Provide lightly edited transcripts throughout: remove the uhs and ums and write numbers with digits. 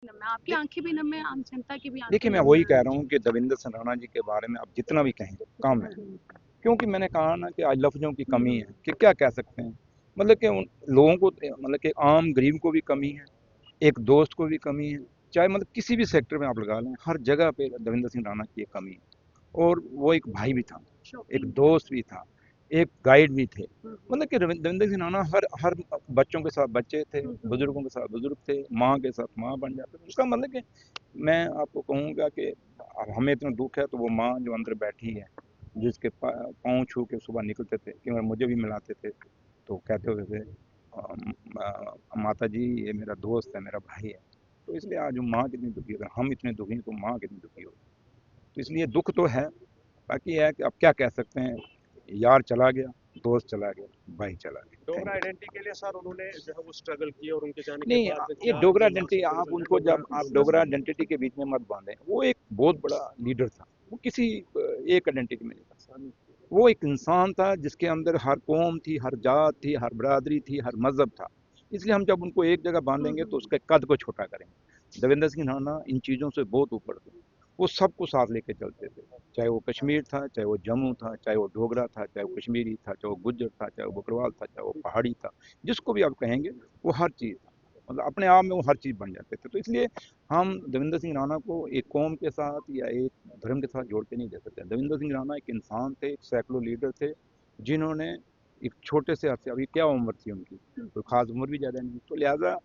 नम है, आपकी आँखें भी नम है, आम जनता की भी आँखें देखिए, मैं नम वही है। कह रहा हूँ कि देवेंद्र सिंह राणा जी के बारे में आप जितना भी कहें कम है। क्योंकि मैंने कहा ना कि आज लफ्ज़ों की कमी है कि क्या कह सकते हैं। मतलब कि उन लोगों को, मतलब कि आम गरीब को भी कमी है, एक दोस्त को भी कमी है। चाहे मतलब किसी भी सेक्टर में आप लगा लें, हर जगह पे देवेंद्र सिंह राणा की एक कमी है। और वो एक भाई भी था, एक दोस्त भी था, एक गाइड भी थे। मतलब कि देवेंद्र सिंह राणा हर हर बच्चों के साथ बच्चे थे, बुजुर्गों के साथ बुजुर्ग थे, माँ के साथ माँ बन जाते थे। उसका मतलब कि मैं आपको कहूँगा कि अब हमें इतना दुख है तो वो माँ जो अंदर बैठी है, जिसके पाँव छू के सुबह निकलते थे, क्योंकि मुझे भी मिलाते थे, तो कहते होते थे माता जी ये मेरा दोस्त है, मेरा भाई है। तो इसलिए आज माँ कितनी दुखी होगी, हम इतने दुखी हैं तो माँ कितनी दुखी होगी। तो इसलिए दुख तो है। बाकी है कि अब क्या कह सकते हैं, यार चला गया, दोस्त चला गया, भाई चला गया। डोगरा आइडेंटिटी के लिए सर उन्होंने जो है वो स्ट्रगल किया और उनके जाने के नहीं, बाद ये क्या डोगरा जो आइडेंटिटी मार्क्स आप जो है उनको जब डोगरा आप डोगरा आइडेंटिटी के बीच में मत बांधें। वो एक बहुत बड़ा लीडर था, वो किसी एक आइडेंटिटी में नहीं था। वो एक इंसान था जिसके अंदर हर कौम थी, हर जात थी, हर बरादरी थी, हर मजहब था। इसलिए हम जब उनको एक जगह बांधेंगे तो उसके कद को छोटा करेंगे। देवेंद्र सिंह राणा इन चीज़ों से बहुत ऊपर थे। वो सबको साथ लेके चलते थे, चाहे वो कश्मीर था, चाहे वो जम्मू था, चाहे वो डोगरा था, चाहे वो कश्मीरी था, चाहे वो गुज्जर था, चाहे वो बकरवाल था, चाहे वो पहाड़ी था, जिसको भी आप कहेंगे वो हर चीज़ था। मतलब अपने आप में वो हर चीज़ बन जाते थे। तो इसलिए हम देवेंद्र सिंह राणा को एक कौम के साथ या एक धर्म के साथ जोड़ के नहीं दे सकते। देवेंद्र सिंह राणा एक इंसान थे, एक सैकड़ों लीडर थे, जिन्होंने एक छोटे से अर्से, अभी क्या उम्र थी उनकी, कोई खास उम्र भी ज़्यादा नहीं, तो लिहाजा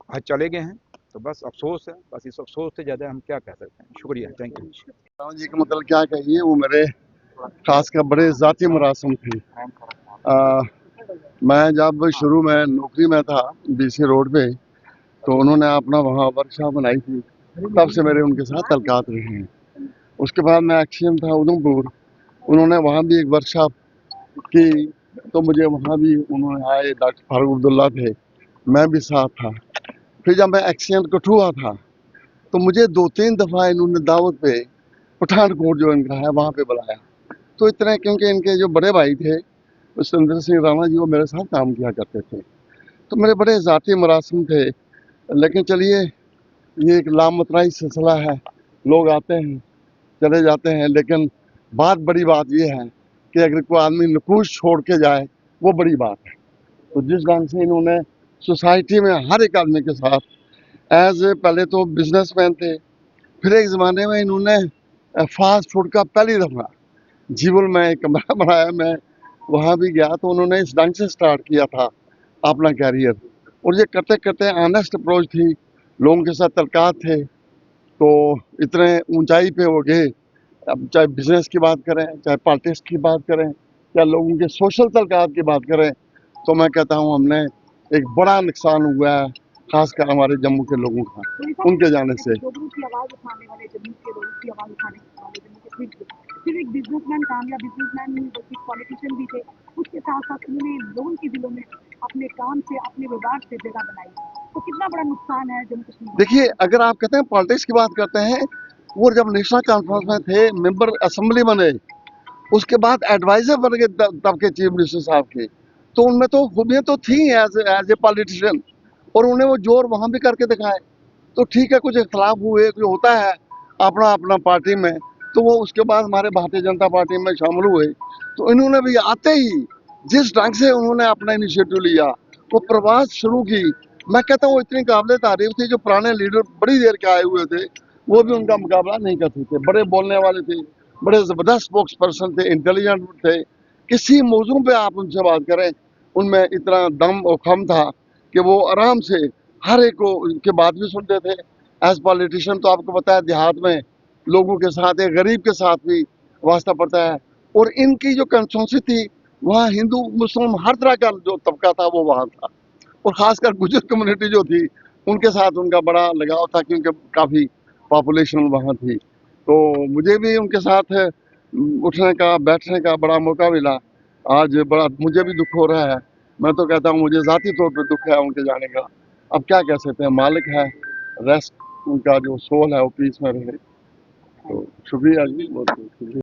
आज चले गए हैं। तो बस अफसोस है, बस इस अफसोस से ज़्यादा हम क्या कह सकते हैं। शुक्रिया, थैंक यू। राम जी का मतलब क्या कहिए, वो मेरे खासकर बड़े ज़ाती मरासम थे। मैं जब शुरू में नौकरी में था बीसी रोड पे, तो उन्होंने अपना वहाँ वर्कशॉप बनाई थी, तब से मेरे उनके साथ तल्कात रहे हैं। उसके बाद मैं एक्सीएम था उधमपुर, उन्होंने वहाँ भी एक वर्कशॉप की, तो मुझे वहाँ भी उन्होंने आए, डॉक्टर फारूक अब्दुल्ला थे, मैं भी साथ था। फिर जब मैं एक्सीएम कठुआ था, तो मुझे 2-3 दफ़ा इन्होंने दावत पे पठानकोट जो इनका है वहाँ पे बुलाया। तो इतने, क्योंकि इनके जो बड़े भाई थे सुरेंद्र सिंह राणा जी, वो मेरे साथ काम किया करते थे, तो मेरे बड़े ज़ाती मरासम थे। लेकिन चलिए, ये एक लामतनाई सिलसिला है, लोग आते हैं चले जाते हैं, लेकिन बड़ी बात ये है कि अगर कोई आदमी नकूश छोड़ के जाए, वो बड़ी बात है। तो जिस ढंग से इन्होंने सोसाइटी में हर एक आदमी के साथ पहले तो बिजनेसमैन थे, फिर एक ज़माने में इन्होंने फास्ट फूड का पहली दफ़ा जीवन में एक कमरा बनाया। मैं वहाँ भी गया तो उन्होंने इस ढंग से स्टार्ट किया था अपना कैरियर, और ये करते करते ऑनेस्ट अप्रोच थी, लोगों के साथ तल्कात थे, तो इतने ऊंचाई पे हो गए। अब चाहे बिजनेस की बात करें, चाहे पॉलिटिक्स की बात करें, या लोगों के सोशल तल्कात की बात करें, तो मैं कहता हूँ हमने एक बड़ा नुकसान हुआ है, खासकर हमारे जम्मू के लोगों का उनके जाने से। फिर एक बिजनेसमैन, कामयाब बिजनेसमैन नहीं बल्कि पॉलिटिशियन भी थे। उसके साथ साथ उन्होंने लोगों के दिलों में अपने काम से, अपने व्यवहार से जगह बनाई। तो कितना बड़ा नुकसान है जम्मू कश्मीर। देखिए, अगर आप कहते हैं पॉलिटिक्स की बात करते हैं, वो जब नेशनल कॉन्फ्रेंस में थे, मेंबर असेंबली बने, उसके बाद एडवाइजर बन गए तब के चीफ मिनिस्टर साहब के, तो उनमें तो खूबियाँ तो थी एज ए पॉलिटिशियन, और उन्हें वो जोर वहाँ भी करके दिखाए। तो ठीक है, कुछ इख्तलाफ हुए, कुछ होता है अपना अपना पार्टी में, तो वो उसके बाद हमारे भारतीय जनता पार्टी में शामिल हुए। तो इन्होंने भी आते ही जिस ढंग से उन्होंने अपना इनिशिएटिव लिया, वो प्रवास शुरू की, मैं कहता हूँ इतनी काबिल तारीफ थी। जो पुराने लीडर बड़ी देर के आए हुए थे, वो भी उनका मुकाबला नहीं कर सकते। बड़े बोलने वाले थे, बड़े ज़बरदस्त स्पोक्स पर्सन थे, इंटेलिजेंट थे, किसी मौजू पे आप उनसे बात करें, उनमें इतना दम और खम था कि वो आराम से हर एक को उनके बात भी सुनते थे। एज पॉलिटिशियन तो आपको पता है, देहात में लोगों के साथ, एक गरीब के साथ भी वास्ता पड़ता है, और इनकी जो कंस्टिट्यूंसी थी, वहाँ हिंदू मुस्लिम हर तरह का जो तबका था वो वहाँ था, और ख़ासकर गुजर कम्युनिटी जो थी, उनके साथ उनका बड़ा लगाव था, क्योंकि काफ़ी पॉपुलेशन वहाँ थी। तो मुझे भी उनके साथ उठने का, बैठने का बड़ा मौका मिला। आज बड़ा मुझे भी दुख हो रहा है। मैं तो कहता हूँ मुझे ज़ाती तौर पे दुख है उनके जाने का। अब क्या कह सकते हैं, मालिक है, रेस्ट उनका जो सोल है वो पीस में रहे। तो शुक्रिया जी, बहुत बहुत शुक्रिया।